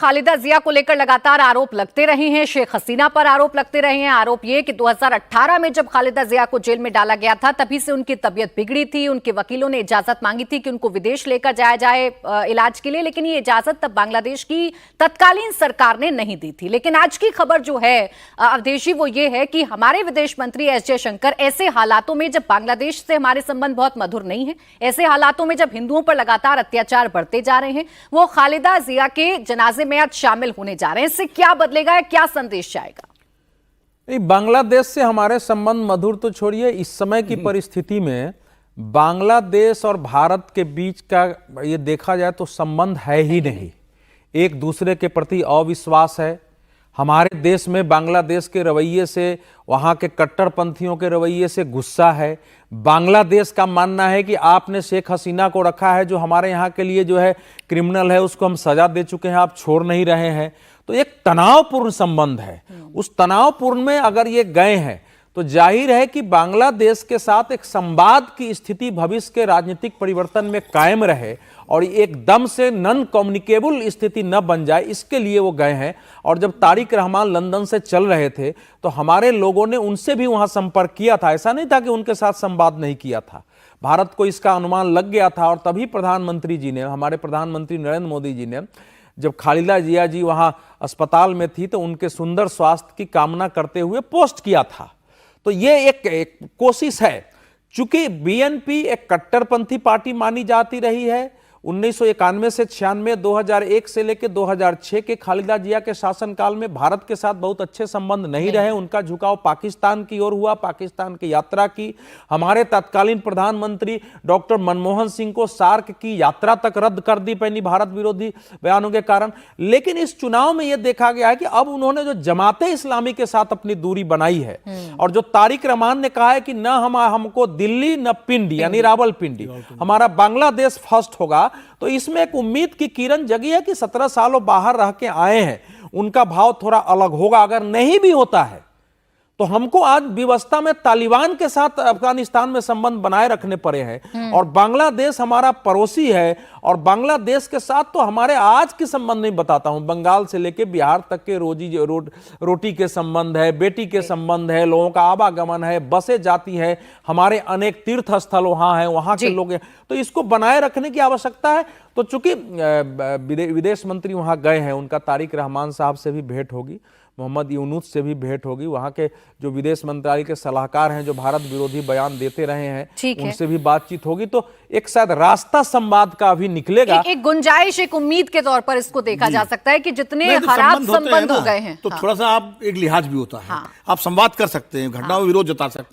खालिदा जिया को लेकर लगातार आरोप लगते रहे हैं। शेख हसीना पर आरोप लगते रहे हैं। आरोप ये कि 2018 में जब खालिदा जिया को जेल में डाला गया था तभी से उनकी तबीयत बिगड़ी थी। उनके वकीलों ने इजाजत मांगी थी कि उनको विदेश लेकर जाया जाए इलाज के लिए, लेकिन ये इजाजत तब बांग्लादेश की तत्कालीन सरकार ने नहीं दी थी। लेकिन आज की खबर जो है अवधेश जी, वो ये है कि हमारे विदेश मंत्री एस जयशंकर ऐसे हालातों में, जब बांग्लादेश से हमारे संबंध बहुत मधुर नहीं है, ऐसे हालातों में जब हिंदुओं पर लगातार अत्याचार बढ़ते जा रहे हैं, वो खालिदा जिया के जनाजे में आज शामिल होने जा रहे हैं। इससे क्या बदलेगा, क्या संदेश जाएगा? बांग्लादेश से हमारे संबंध मधुर तो छोड़िए, इस समय की परिस्थिति में बांग्लादेश और भारत के बीच का ये देखा जाए तो संबंध है ही नहीं। एक दूसरे के प्रति अविश्वास है। हमारे देश में बांग्लादेश के रवैये से, वहाँ के कट्टरपंथियों के रवैये से गुस्सा है। बांग्लादेश का मानना है कि आपने शेख हसीना को रखा है, जो हमारे यहाँ के लिए जो है क्रिमिनल है, उसको हम सजा दे चुके हैं, आप छोड़ नहीं रहे हैं। तो एक तनावपूर्ण संबंध है। उस तनावपूर्ण में अगर ये गए हैं तो जाहिर है कि बांग्लादेश के साथ एक संवाद की स्थिति भविष्य के राजनीतिक परिवर्तन में कायम रहे और एकदम से नॉन कम्युनिकेबल स्थिति न बन जाए, इसके लिए वो गए हैं। और जब तारिक रहमान लंदन से चल रहे थे तो हमारे लोगों ने उनसे भी वहां संपर्क किया था। ऐसा नहीं था कि उनके साथ संवाद नहीं किया था। भारत को इसका अनुमान लग गया था और तभी प्रधानमंत्री जी ने, हमारे प्रधानमंत्री नरेंद्र मोदी जी ने, जब खालिदा जिया जी वहां अस्पताल में थी तो उनके सुंदर स्वास्थ्य की कामना करते हुए पोस्ट किया था। तो ये एक कोशिश है। चूंकि बीएनपी एक कट्टरपंथी पार्टी मानी जाती रही है, 1991 से 96, 2001 से लेकर 2006 के खालिदा जिया के शासनकाल में भारत के साथ बहुत अच्छे संबंध नहीं रहे। उनका झुकाव पाकिस्तान की ओर हुआ, पाकिस्तान की यात्रा की। हमारे तत्कालीन प्रधानमंत्री डॉक्टर मनमोहन सिंह को सार्क की यात्रा तक रद्द कर दी पड़ी भारत विरोधी बयानों के कारण। लेकिन इस चुनाव में यह देखा गया है कि अब उन्होंने जो जमाते इस्लामी के साथ अपनी दूरी बनाई है और जो तारिक रहमान ने कहा है कि न हमको दिल्ली न पिंडी यानी रावलपिंडी, हमारा बांग्लादेश फर्स्ट होगा, तो इसमें एक उम्मीद की किरण जगी है कि 17 सालों बाहर रह के आए हैं, उनका भाव थोड़ा अलग होगा। अगर नहीं भी होता है तो हमको आज विवस्था में तालिबान के साथ अफगानिस्तान में संबंध बनाए रखने पड़े हैं और बांग्लादेश हमारा पड़ोसी है और बांग्लादेश के साथ तो हमारे आज के संबंध नहीं बताता हूं, बंगाल से लेके बिहार तक के रोटी के संबंध है, बेटी के संबंध है, लोगों का आवागमन है, बसें जाती है, हमारे अनेक तीर्थ स्थल वहां हैं, वहां के लोग हैं। तो इसको बनाए रखने की आवश्यकता है। तो चूंकि विदेश मंत्री वहां गए हैं, उनका तारिक रहमान साहब से भी भेंट होगी, मोहम्मद यूनुस से भी भेंट होगी, वहां के जो विदेश मंत्रालय के सलाहकार हैं जो भारत विरोधी बयान देते रहे हैं उनसे भी बातचीत होगी। तो एक शायद रास्ता संवाद का भी निकलेगा। एक गुंजाइश, एक उम्मीद के तौर पर इसको देखा जा सकता है कि जितने खराब संबंध हो गए हैं तो थोड़ा सा आप एक लिहाज भी होता है। आप संवाद कर सकते हैं, घटनाओं में विरोध जता सकते हैं।